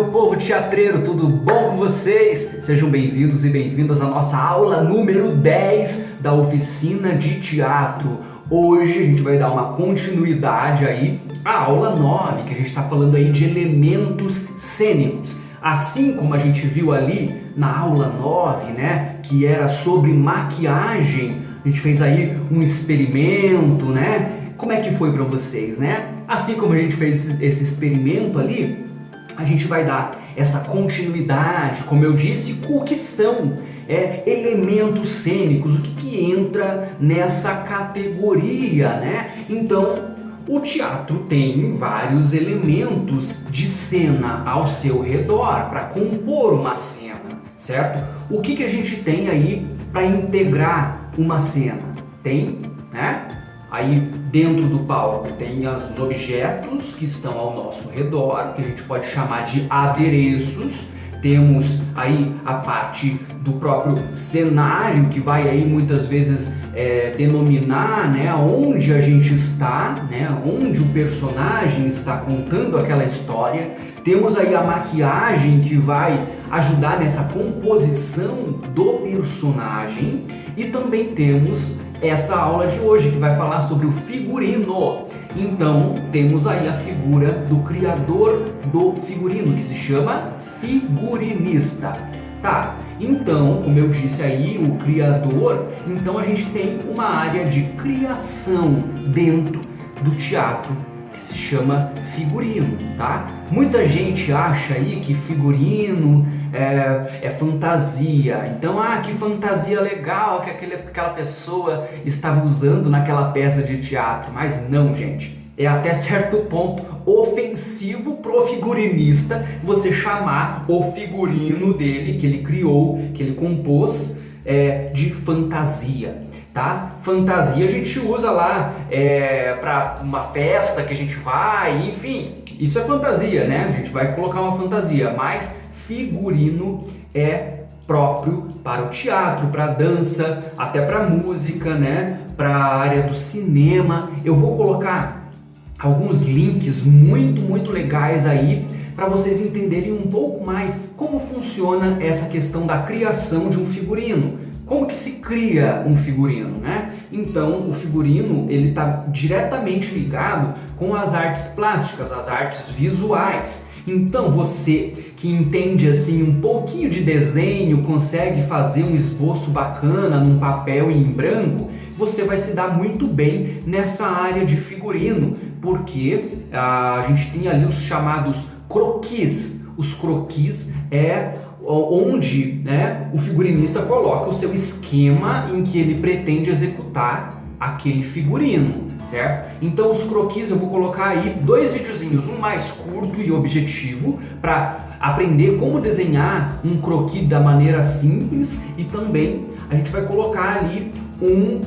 meu povo teatreiro, tudo bom com vocês? Sejam bem-vindos e bem-vindas à nossa aula número 10 da oficina de teatro. Hoje a gente vai dar uma continuidade aí à aula 9, que a gente está falando aí de elementos cênicos. Assim como a gente viu ali na aula 9, né, que era sobre maquiagem, a gente fez aí um experimento, né? Como é que foi para vocês, né? Assim como a gente fez esse experimento ali, a gente vai dar essa continuidade, como eu disse, o que são elementos cênicos, o que entra nessa categoria, né? Então, o teatro tem vários elementos de cena ao seu redor para compor uma cena, certo? O que a gente tem aí para integrar uma cena? Tem, né? Aí dentro do palco tem os objetos que estão ao nosso redor, que a gente pode chamar de adereços. Temos aí a parte do próprio cenário, que vai aí muitas vezes denominar, né, onde a gente está, né, onde o personagem está contando aquela história. Temos aí a maquiagem, que vai ajudar nessa composição do personagem. E também temos essa aula de hoje, que vai falar sobre o figurino. Então, temos aí a figura do criador do figurino, que se chama figurinista. Tá, então, como eu disse aí, o criador, então a gente tem uma área de criação dentro do teatro, que se chama figurino, tá? Muita gente acha aí que figurino é fantasia. Então, que fantasia legal que aquela pessoa estava usando naquela peça de teatro. Mas não, gente. É até certo ponto ofensivo pro figurinista você chamar o figurino dele, que ele criou, que ele compôs, de fantasia. Tá? Fantasia a gente usa lá para uma festa que a gente vai, enfim, isso é fantasia, né? A gente vai colocar uma fantasia, mas figurino é próprio para o teatro, para a dança, até para a música, né? Para a área do cinema. Eu vou colocar alguns links muito legais aí para vocês entenderem um pouco mais como funciona essa questão da criação de um figurino. Como que se cria um figurino, né? Então, o figurino, ele está diretamente ligado com as artes plásticas, as artes visuais. Então, você que entende assim um pouquinho de desenho, consegue fazer um esboço bacana num papel em branco, você vai se dar muito bem nessa área de figurino, porque a gente tem ali os chamados croquis. Os croquis onde, né, o figurinista coloca o seu esquema em que ele pretende executar aquele figurino, certo? Então os croquis eu vou colocar aí 2 videozinhos, um mais curto e objetivo para aprender como desenhar um croquis da maneira simples, e também a gente vai colocar ali um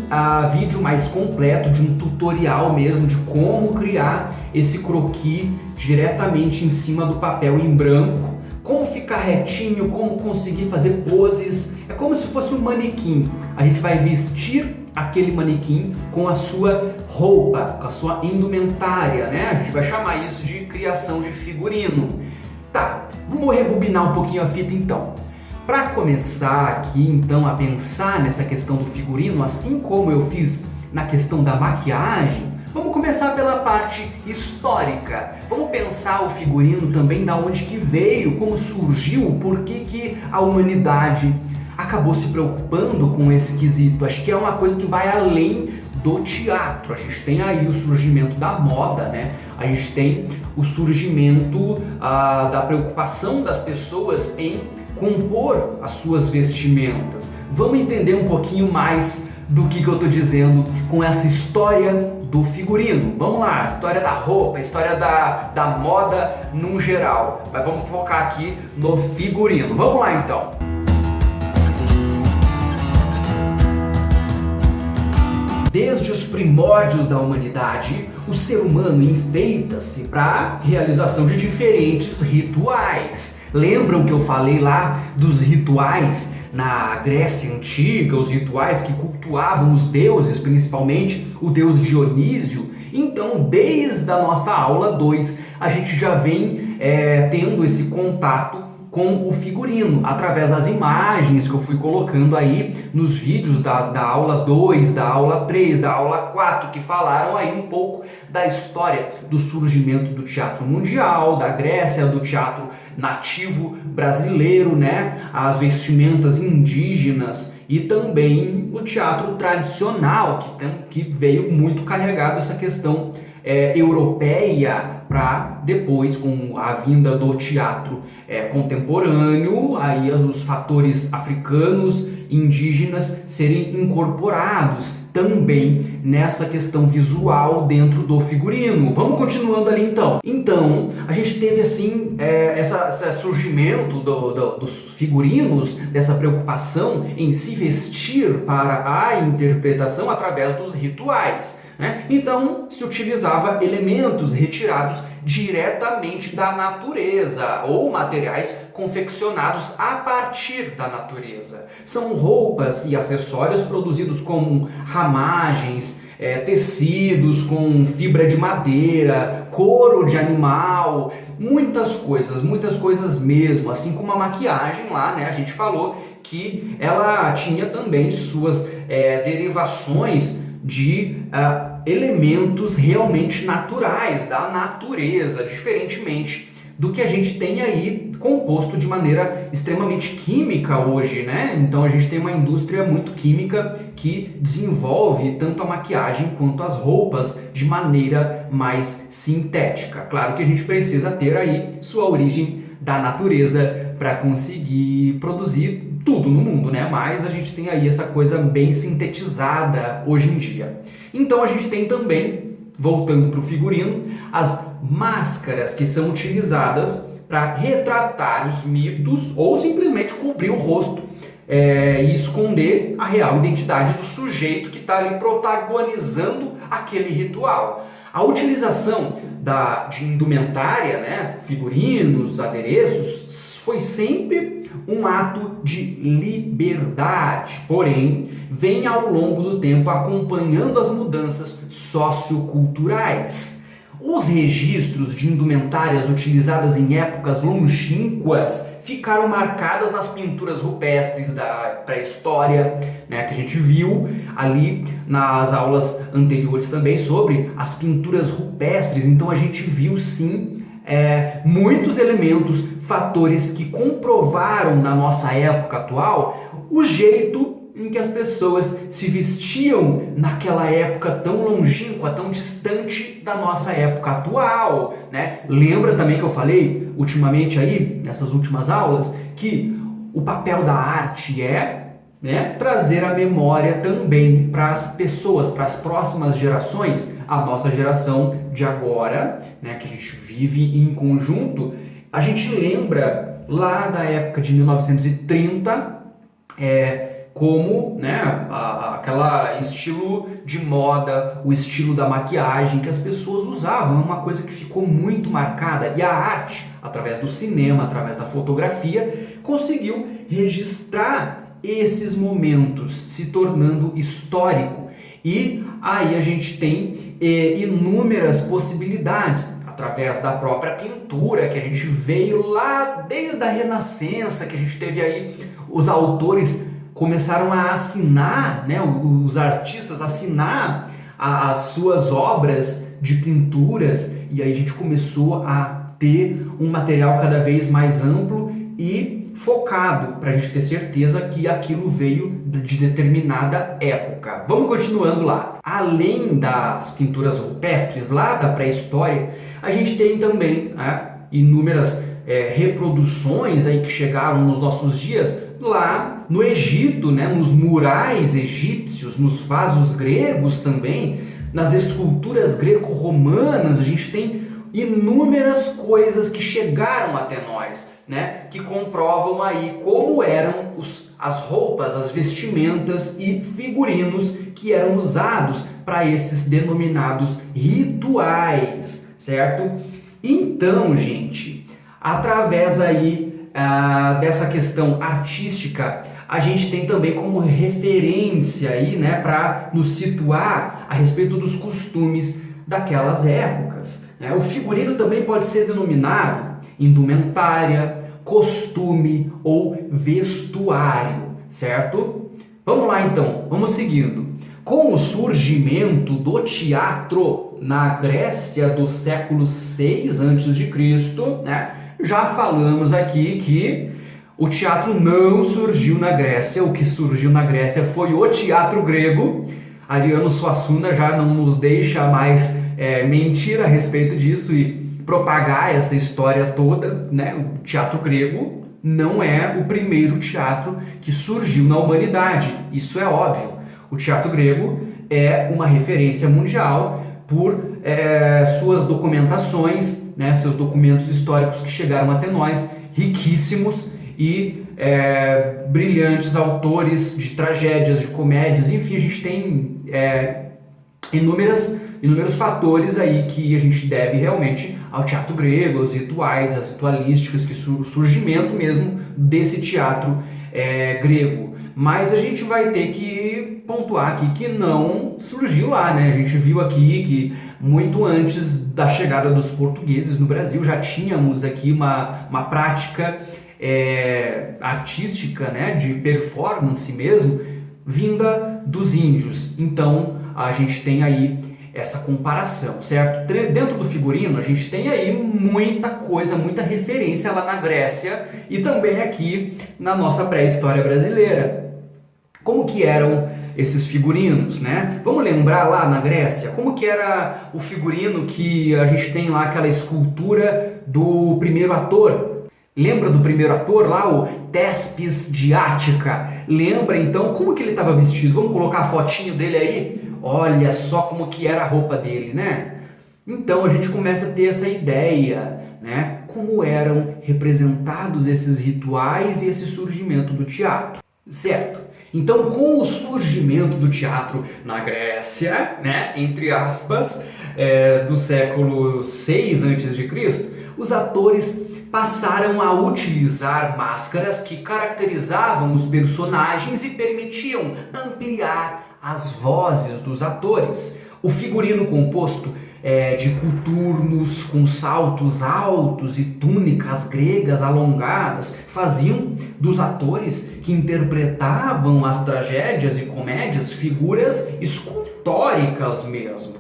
vídeo mais completo de um tutorial mesmo de como criar esse croquis diretamente em cima do papel em branco. Como ficar retinho, como conseguir fazer poses. É como se fosse um manequim. A gente vai vestir aquele manequim com a sua roupa, com a sua indumentária, né? A gente vai chamar isso de criação de figurino. Tá, vamos rebobinar um pouquinho a fita então. Para começar aqui então a pensar nessa questão do figurino, assim como eu fiz na questão da maquiagem, vamos começar pela parte histórica. Vamos pensar o figurino também, da onde que veio, como surgiu, por que a humanidade acabou se preocupando com esse quesito. Acho que é uma coisa que vai além do teatro. A gente tem aí o surgimento da moda, né? A gente tem o surgimento da preocupação das pessoas em compor as suas vestimentas. Vamos entender um pouquinho mais do que eu estou dizendo com essa história do figurino. Vamos lá, história da roupa, história da moda num geral. Mas vamos focar aqui no figurino. Vamos lá então. Desde os primórdios da humanidade, o ser humano enfeita-se para a realização de diferentes rituais. Lembram que eu falei lá dos rituais na Grécia Antiga, os rituais que cultuavam os deuses, principalmente o deus Dionísio. Então, desde a nossa aula 2, a gente já vem tendo esse contato com o figurino, através das imagens que eu fui colocando aí nos vídeos da aula 2, da aula 3, da aula 4, que falaram aí um pouco da história do surgimento do teatro mundial, da Grécia, do teatro nativo brasileiro, né? As vestimentas indígenas e também o teatro tradicional, que veio muito carregado essa questão europeia, para depois, com a vinda do teatro contemporâneo, aí os fatores africanos, indígenas serem incorporados também nessa questão visual dentro do figurino. Vamos continuando ali então. Então, a gente teve assim esse surgimento dos figurinos, dessa preocupação em se vestir para a interpretação através dos rituais, né? Então, se utilizava elementos retirados diretamente da natureza ou materiais confeccionados a partir da natureza. São roupas e acessórios produzidos com ramagens, tecidos com fibra de madeira, couro de animal, muitas coisas mesmo, assim como a maquiagem lá, né? A gente falou que ela tinha também suas derivações de elementos realmente naturais, da natureza, diferentemente do que a gente tem aí composto de maneira extremamente química hoje, né? Então a gente tem uma indústria muito química que desenvolve tanto a maquiagem quanto as roupas de maneira mais sintética. Claro que a gente precisa ter aí sua origem da natureza para conseguir produzir tudo no mundo, né? Mas a gente tem aí essa coisa bem sintetizada hoje em dia. Então a gente tem também, voltando para o figurino, as máscaras que são utilizadas para retratar os mitos ou simplesmente cobrir o rosto e esconder a real identidade do sujeito que está ali protagonizando aquele ritual. A utilização de indumentária, né, figurinos, adereços, foi sempre um ato de liberdade, porém, vem ao longo do tempo acompanhando as mudanças socioculturais. Os registros de indumentárias utilizadas em épocas longínquas ficaram marcadas nas pinturas rupestres da pré-história, né, que a gente viu ali nas aulas anteriores também sobre as pinturas rupestres. Então a gente viu sim muitos elementos, fatores que comprovaram na nossa época atual o jeito em que as pessoas se vestiam naquela época tão longínqua, tão distante da nossa época atual, né? Lembra também que eu falei ultimamente aí, nessas últimas aulas, que o papel da arte trazer a memória também para as pessoas, para as próximas gerações, a nossa geração de agora, né, que a gente vive em conjunto. A gente lembra lá da época de 1930, como, né, aquela estilo de moda, o estilo da maquiagem que as pessoas usavam, é uma coisa que ficou muito marcada, e a arte, através do cinema, através da fotografia, conseguiu registrar esses momentos, se tornando histórico. E aí a gente tem inúmeras possibilidades, através da própria pintura, que a gente veio lá desde a Renascença, que a gente teve aí os autores começaram a assinar, né, os artistas assinar as suas obras de pinturas, e aí a gente começou a ter um material cada vez mais amplo e focado, para a gente ter certeza que aquilo veio de determinada época. Vamos continuando lá. Além das pinturas rupestres lá da pré-história, a gente tem também inúmeras reproduções aí que chegaram nos nossos dias lá no Egito, né, nos murais egípcios, nos vasos gregos também, nas esculturas greco-romanas. A gente tem inúmeras coisas que chegaram até nós, né, que comprovam aí como eram as roupas, as vestimentas e figurinos que eram usados para esses denominados rituais, certo? Então, gente, através aí dessa questão artística, a gente tem também como referência aí, né, para nos situar a respeito dos costumes daquelas épocas, né? O figurino também pode ser denominado indumentária, costume ou vestuário, certo? Vamos lá então, vamos seguindo. Com o surgimento do teatro na Grécia do século 6 a.C., né, já falamos aqui que o teatro não surgiu na Grécia, o que surgiu na Grécia foi o teatro grego. Ariano Suassuna já não nos deixa mais mentir a respeito disso e propagar essa história toda, né? O teatro grego não é o primeiro teatro que surgiu na humanidade, isso é óbvio. O teatro grego é uma referência mundial por suas documentações, né? Seus documentos históricos que chegaram até nós, riquíssimos, e brilhantes autores de tragédias, de comédias, enfim, a gente tem inúmeros fatores aí que a gente deve realmente ao teatro grego, aos rituais, às ritualísticas, que o surgimento mesmo desse teatro grego. Mas a gente vai ter que pontuar aqui que não surgiu lá, né? A gente viu aqui que muito antes da chegada dos portugueses no Brasil já tínhamos aqui uma prática artística, né, de performance mesmo, vinda dos índios. Então a gente tem aí essa comparação, certo? Dentro do figurino a gente tem aí muita coisa, muita referência lá na Grécia e também aqui na nossa pré-história brasileira. Como que eram esses figurinos, né? Vamos lembrar lá na Grécia, como que era o figurino que a gente tem lá, aquela escultura do primeiro ator? Lembra do primeiro ator lá, o Tespes de Ática? Lembra então como que ele estava vestido? Vamos colocar a fotinho dele aí? Olha só como que era a roupa dele, né? Então a gente começa a ter essa ideia, né? Como eram representados esses rituais e esse surgimento do teatro, certo? Então, com o surgimento do teatro na Grécia, né, entre aspas, do século 6 a.C., os atores passaram a utilizar máscaras que caracterizavam os personagens e permitiam ampliar as vozes dos atores. O figurino composto de coturnos com saltos altos e túnicas gregas alongadas faziam dos atores que interpretavam as tragédias e comédias figuras escultóricas mesmo.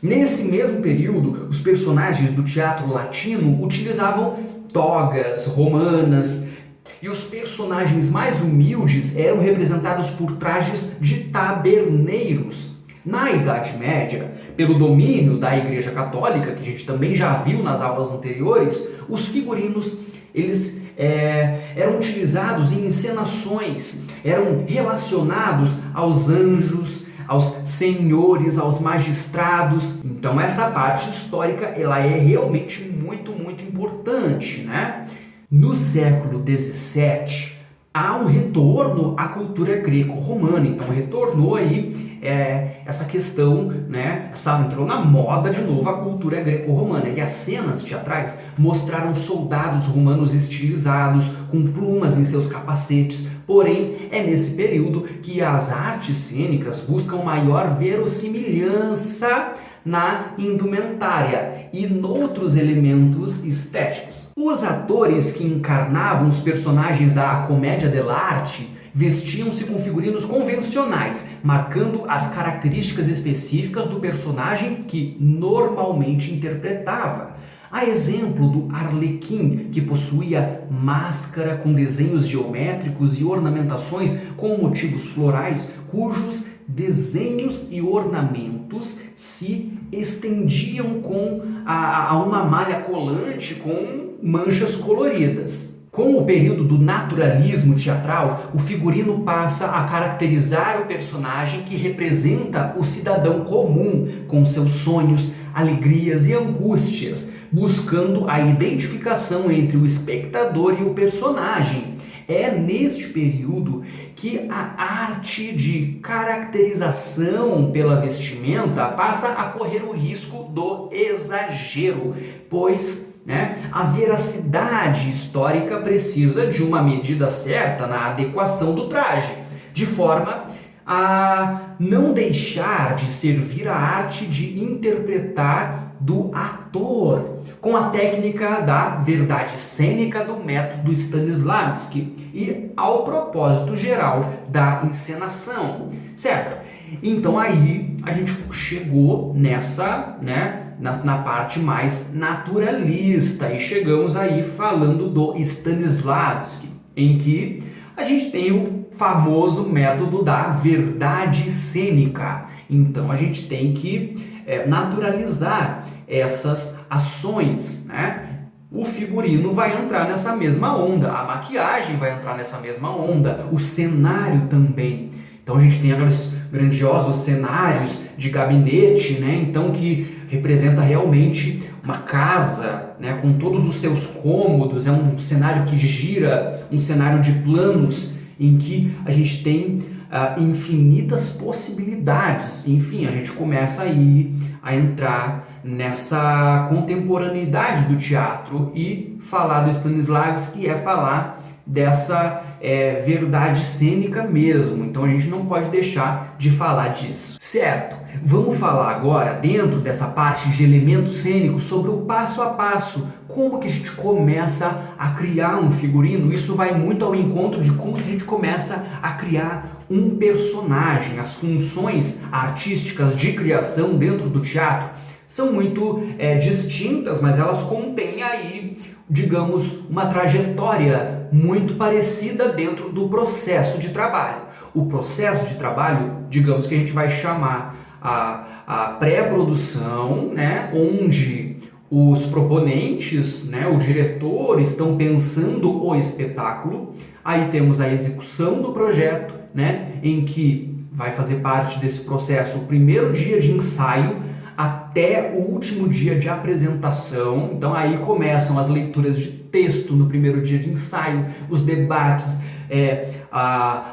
Nesse mesmo período, os personagens do teatro latino utilizavam togas romanas e os personagens mais humildes eram representados por trajes de taberneiros. Na Idade Média, pelo domínio da Igreja Católica, que a gente também já viu nas aulas anteriores, os figurinos eles eram utilizados em encenações, eram relacionados aos anjos, aos senhores, aos magistrados. Então essa parte histórica ela é realmente muito importante, né? No século XVII há um retorno à cultura greco-romana, então retornou aí essa questão, né? Entrou na moda de novo a cultura greco-romana e as cenas teatrais mostraram soldados romanos estilizados com plumas em seus capacetes. Porém, é nesse período que as artes cênicas buscam maior verossimilhança na indumentária e noutros elementos estéticos. Os atores que encarnavam os personagens da comédia dell'arte vestiam-se com figurinos convencionais, marcando as características específicas do personagem que normalmente interpretava. A exemplo do Arlequim, que possuía máscara com desenhos geométricos e ornamentações com motivos florais, cujos desenhos e ornamentos se estendiam a uma malha colante com manchas coloridas. Com o período do naturalismo teatral, o figurino passa a caracterizar o personagem que representa o cidadão comum, com seus sonhos, alegrias e angústias, buscando a identificação entre o espectador e o personagem. É neste período que a arte de caracterização pela vestimenta passa a correr o risco do exagero, pois né? A veracidade histórica precisa de uma medida certa na adequação do traje, de forma a não deixar de servir a arte de interpretar do ator, com a técnica da verdade cênica do método Stanislavski e ao propósito geral da encenação, certo? Então aí a gente chegou nessa, né, na parte mais naturalista e chegamos aí falando do Stanislavski, em que a gente tem o famoso método da verdade cênica. Então a gente tem que naturalizar essas ações, né? O figurino vai entrar nessa mesma onda, a maquiagem vai entrar nessa mesma onda, o cenário também. Então a gente tem aqueles grandiosos cenários de gabinete, né? Então que representa realmente uma casa, né? Com todos os seus cômodos, é um cenário que gira, um cenário de planos em que a gente tem infinitas possibilidades. Enfim, a gente começa aí a entrar nessa contemporaneidade do teatro e falar do Stanislavski é falar dessa verdade cênica mesmo. Então a gente não pode deixar de falar disso, certo? Vamos falar agora, dentro dessa parte de elementos cênicos, sobre o passo a passo, como que a gente começa a criar um figurino. Isso vai muito ao encontro de como que a gente começa a criar um personagem. As funções artísticas de criação dentro do teatro são muito distintas, mas elas contêm aí, digamos, uma trajetória muito parecida dentro do processo de trabalho. O processo de trabalho, digamos que a gente vai chamar a pré-produção, né, onde os proponentes, né, o diretor, estão pensando o espetáculo. Aí temos a execução do projeto, né, em que vai fazer parte desse processo o primeiro dia de ensaio até o último dia de apresentação. Então aí começam as leituras de texto no primeiro dia de ensaio, os debates,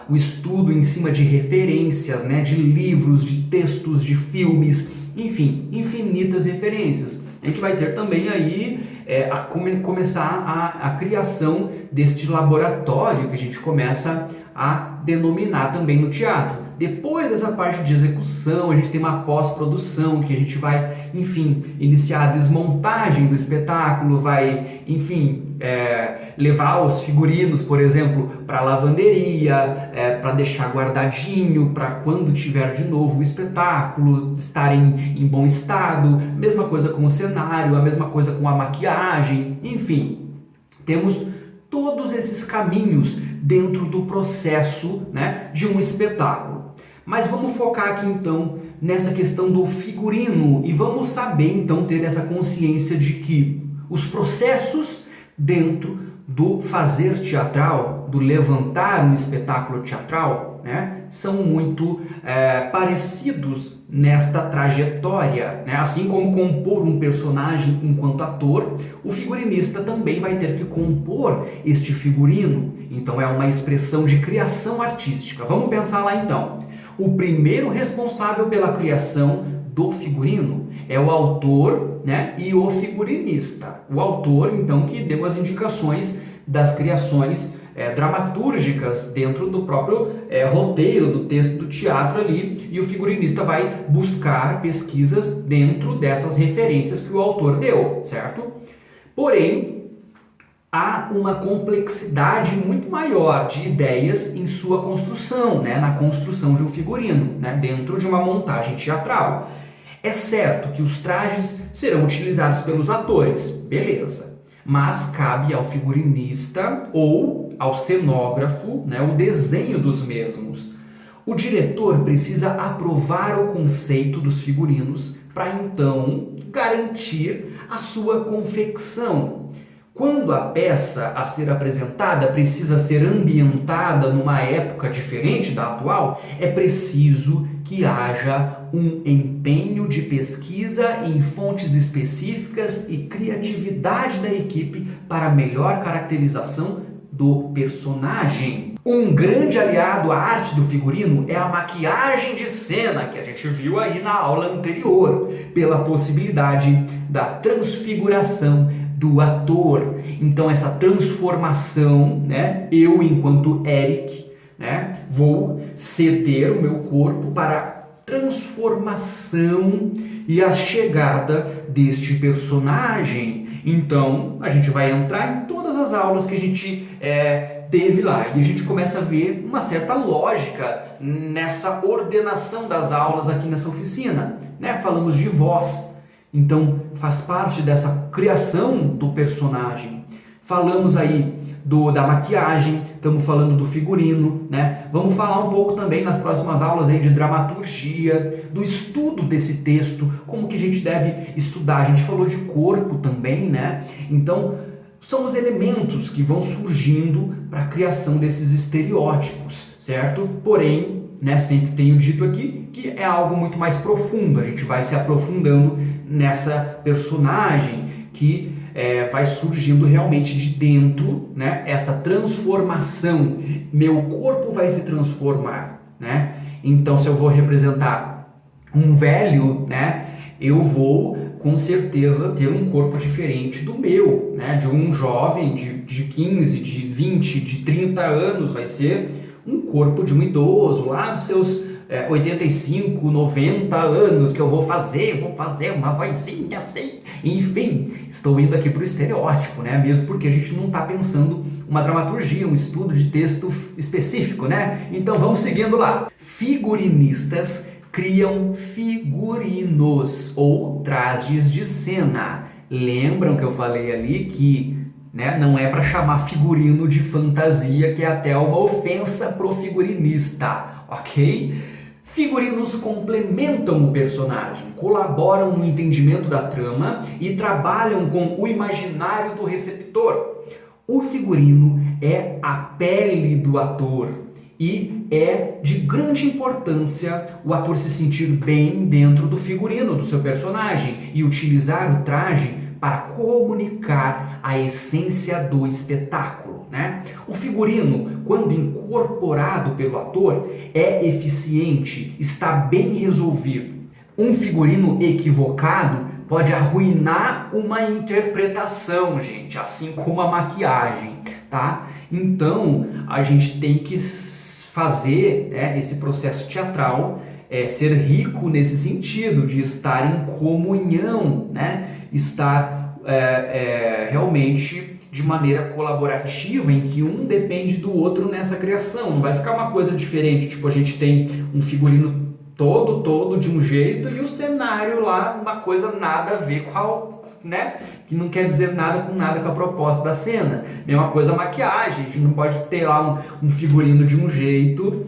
o estudo em cima de referências, né, de livros, de textos, de filmes, enfim, infinitas referências. A gente vai ter também aí começar a criação deste laboratório que a gente começa a denominar também no teatro. Depois dessa parte de execução, a gente tem uma pós-produção que a gente vai, enfim, iniciar a desmontagem do espetáculo, vai, enfim, levar os figurinos, por exemplo, para a lavanderia, para deixar guardadinho, para quando tiver de novo o espetáculo, estar em bom estado. Mesma coisa com o cenário, a mesma coisa com a maquiagem, enfim, temos todos esses caminhos dentro do processo, né, de um espetáculo. Mas vamos focar aqui então nessa questão do figurino e vamos saber então ter essa consciência de que os processos dentro do fazer teatral, do levantar um espetáculo teatral, né, são muito parecidos nesta trajetória, né? Assim como compor um personagem enquanto ator, o figurinista também vai ter que compor este figurino. Então é uma expressão de criação artística. Vamos pensar lá então. O primeiro responsável pela criação do figurino é o autor, né, e o figurinista. O autor, então, que deu as indicações das criações dramatúrgicas dentro do próprio roteiro do texto do teatro ali, e o figurinista vai buscar pesquisas dentro dessas referências que o autor deu, certo? Porém, há uma complexidade muito maior de ideias em sua construção, né, na construção de um figurino, né, dentro de uma montagem teatral. É certo que os trajes serão utilizados pelos atores, beleza. Mas cabe ao figurinista ou ao cenógrafo, né, o desenho dos mesmos. O diretor precisa aprovar o conceito dos figurinos para então garantir a sua confecção. Quando a peça a ser apresentada precisa ser ambientada numa época diferente da atual, é preciso que haja um empenho de pesquisa em fontes específicas e criatividade da equipe para melhor caracterização do personagem. Um grande aliado à arte do figurino é a maquiagem de cena, que a gente viu aí na aula anterior, pela possibilidade da transfiguração do ator. Então essa transformação, né, eu enquanto Eric, né, vou ceder o meu corpo para a transformação e a chegada deste personagem. Então a gente vai entrar em todas as aulas que a gente teve lá e a gente começa a ver uma certa lógica nessa ordenação das aulas aqui nessa oficina, né? Falamos de voz, então faz parte dessa criação do personagem. Falamos aí da maquiagem, estamos falando do figurino, né? Vamos falar um pouco também nas próximas aulas aí de dramaturgia, do estudo desse texto, como que a gente deve estudar. A gente falou de corpo também, né? Então, são os elementos que vão surgindo para a criação desses estereótipos, certo? Porém, né, sempre tenho dito aqui que é algo muito mais profundo. A gente vai se aprofundando nessa personagem que vai surgindo realmente de dentro, né, essa transformação. Meu corpo vai se transformar, né? Então, se eu vou representar um velho, né, eu vou com certeza ter um corpo diferente do meu, né? De um jovem de 15, de 20, de 30 anos, vai ser um corpo de um idoso lá dos seus 85, 90 anos, que eu vou fazer uma vozinha assim. Enfim, estou indo aqui para o estereótipo, né? Mesmo porque a gente não está pensando uma dramaturgia, um estudo de texto específico, né? Então vamos seguindo lá. Figurinistas criam figurinos ou trajes de cena. Lembram que eu falei ali que, né, não é para chamar figurino de fantasia, que é até uma ofensa pro figurinista, ok? Figurinos complementam o personagem, colaboram no entendimento da trama e trabalham com o imaginário do receptor. O figurino é a pele do ator e é de grande importância o ator se sentir bem dentro do figurino do seu personagem e utilizar o traje para comunicar a essência do espetáculo, né? O figurino, quando incorporado pelo ator, é eficiente, está bem resolvido. Um figurino equivocado pode arruinar uma interpretação, gente, assim como a maquiagem, tá? Então, a gente tem que fazer, né, esse processo teatral ser rico nesse sentido, de estar em comunhão, né? Estar realmente de maneira colaborativa, em que um depende do outro nessa criação. Não vai ficar uma coisa diferente, tipo, a gente tem um figurino todo de um jeito e o cenário lá, uma coisa nada a ver com a, né? Que não quer dizer nada com a proposta da cena. Mesma coisa a maquiagem, a gente não pode ter lá um figurino de um jeito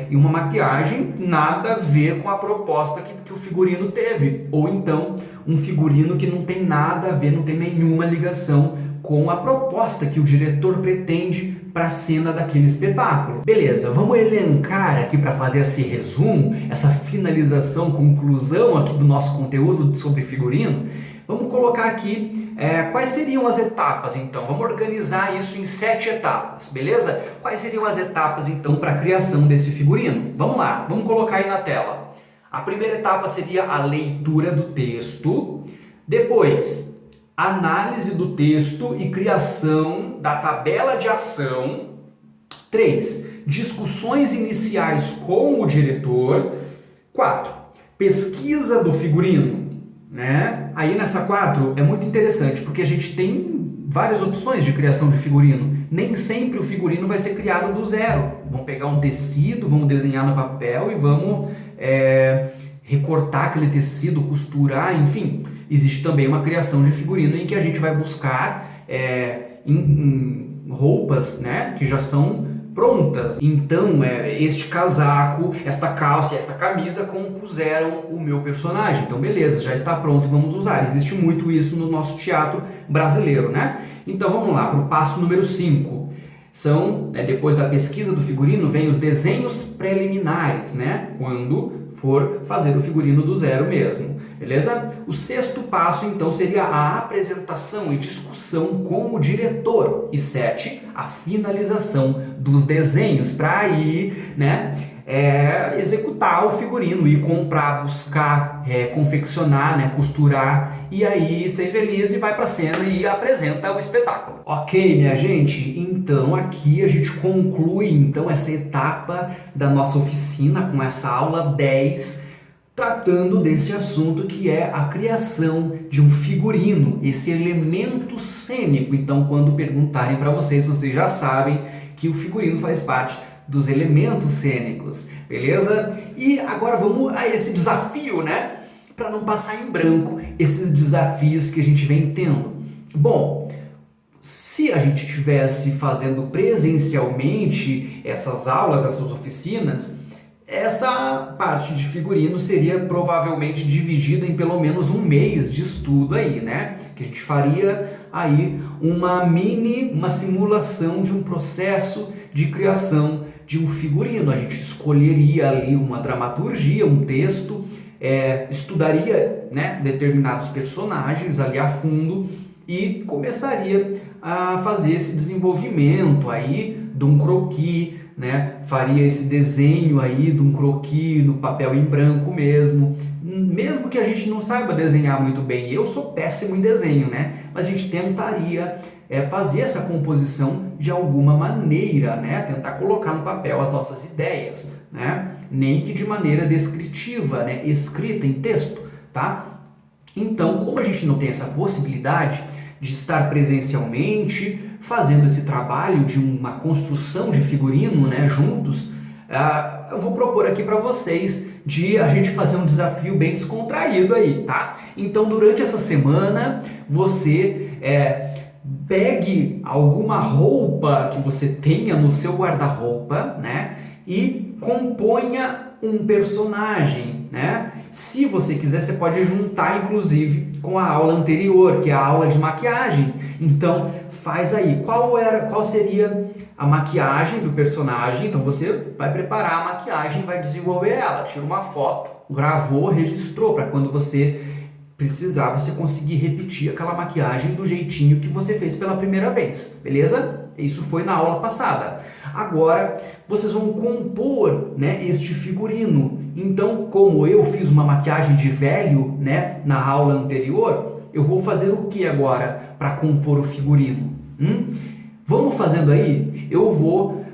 e uma maquiagem nada a ver com a proposta que o figurino teve. Ou então um figurino que não tem nada a ver, não tem nenhuma ligação com a proposta que o diretor pretende para a cena daquele espetáculo. Beleza, vamos elencar aqui para fazer esse resumo, essa finalização, conclusão aqui do nosso conteúdo sobre figurino. Vamos colocar aqui quais seriam as etapas então. Vamos organizar isso em 7 etapas, beleza? Quais seriam as etapas então para a criação desse figurino? Vamos lá, vamos colocar aí na tela. A primeira etapa seria a leitura do texto, depois análise do texto e criação da tabela de ação. 3. Discussões iniciais com o diretor. 4. Pesquisa do figurino, né? Aí nessa 4 é muito interessante, porque a gente tem várias opções de criação de figurino. Nem sempre o figurino vai ser criado do zero. Vamos pegar um tecido, vamos desenhar no papel e vamos recortar aquele tecido, costurar, enfim. Existe também uma criação de figurino em que a gente vai buscar em roupas, né, que já são prontas. Então, este casaco, esta calça e esta camisa compuseram o meu personagem. Então, beleza, já está pronto, vamos usar. Existe muito isso no nosso teatro brasileiro, né? Então, vamos lá para o passo número 5. Depois da pesquisa do figurino, vem os desenhos preliminares, né? Quando for fazer o figurino do zero mesmo, beleza? O 6º passo, então, seria a apresentação e discussão com o diretor. E 7, a finalização dos desenhos, para aí, né, executar o figurino, ir comprar, buscar, confeccionar, né, costurar e aí ser feliz e vai para a cena e apresenta o espetáculo. Ok, minha gente? Então aqui a gente conclui então essa etapa da nossa oficina com essa aula 10, tratando desse assunto que é a criação de um figurino, esse elemento cênico. Então, quando perguntarem para vocês, vocês já sabem que o figurino faz parte dos elementos cênicos, beleza? E agora vamos a esse desafio, né? Para não passar em branco esses desafios que a gente vem tendo. Bom, se a gente estivesse fazendo presencialmente essas aulas, essas oficinas, essa parte de figurino seria provavelmente dividida em pelo menos um mês de estudo aí, né? Que a gente faria aí uma simulação de um processo de criação de um figurino. A gente escolheria ali uma dramaturgia, um texto, estudaria, né, determinados personagens ali a fundo e começaria a fazer esse desenvolvimento aí de um croquis, né? Faria esse desenho aí de um croquis no papel em branco mesmo que a gente não saiba desenhar muito bem. Eu sou péssimo em desenho, né? Mas a gente tentaria fazer essa composição de alguma maneira, né? Tentar colocar no papel as nossas ideias, né? Nem que de maneira descritiva, né? Escrita em texto, tá? Então, como a gente não tem essa possibilidade de estar presencialmente fazendo esse trabalho de uma construção de figurino, né, juntos, eu vou propor aqui para vocês de a gente fazer um desafio bem descontraído aí, tá? Então, durante essa semana, você pegue alguma roupa que você tenha no seu guarda-roupa, né, e componha um personagem, né? Se você quiser, você pode juntar, inclusive, com a aula anterior, que é a aula de maquiagem. Então, faz aí. Qual seria a maquiagem do personagem? Então, você vai preparar a maquiagem, vai desenvolver ela. Tira uma foto, gravou, registrou, para quando você precisar, você conseguir repetir aquela maquiagem do jeitinho que você fez pela primeira vez, beleza? Isso foi na aula passada. Agora, vocês vão compor, né, este figurino. Então, como eu fiz uma maquiagem de velho, né, na aula anterior, eu vou fazer o que agora para compor o figurino? Vamos fazendo aí? Eu vou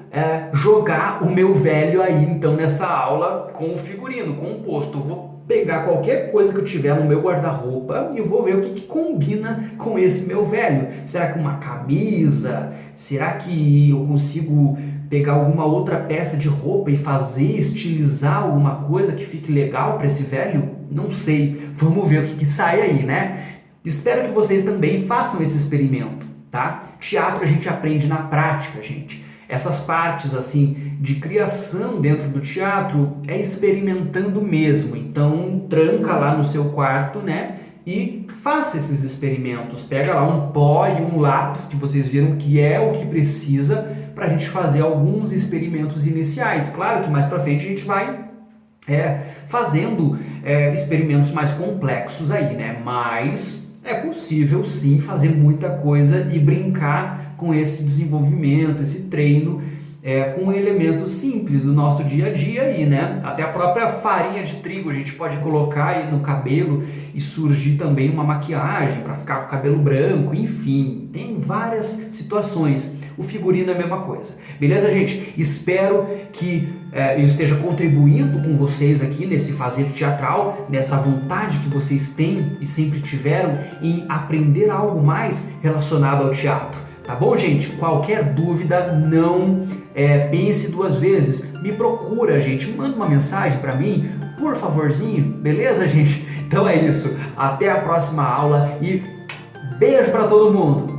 jogar o meu velho aí, então, nessa aula com o figurino composto. Eu vou pegar qualquer coisa que eu tiver no meu guarda-roupa e vou ver o que combina com esse meu velho. Será que uma camisa? Será que eu consigo pegar alguma outra peça de roupa e fazer, estilizar alguma coisa que fique legal para esse velho? Não sei. Vamos ver o que sai aí, né? Espero que vocês também façam esse experimento, tá? Teatro a gente aprende na prática, gente. Essas partes assim de criação dentro do teatro é experimentando mesmo. Então tranca lá no seu quarto, né? E faça esses experimentos. Pega lá um pó e um lápis que vocês viram que é o que precisa para a gente fazer alguns experimentos iniciais. Claro que mais para frente a gente vai fazendo experimentos mais complexos aí, né? Mas é possível sim fazer muita coisa e brincar com esse desenvolvimento, esse treino com elementos simples do nosso dia a dia aí, né? Até a própria farinha de trigo a gente pode colocar aí no cabelo e surgir também uma maquiagem para ficar com o cabelo branco, enfim, tem várias situações. O figurino é a mesma coisa. Beleza, gente? Espero que eu esteja contribuindo com vocês aqui nesse fazer teatral, nessa vontade que vocês têm e sempre tiveram em aprender algo mais relacionado ao teatro. Tá bom, gente? Qualquer dúvida, não pense duas vezes. Me procura, gente. Manda uma mensagem para mim, por favorzinho. Beleza, gente? Então é isso. Até a próxima aula e beijo para todo mundo.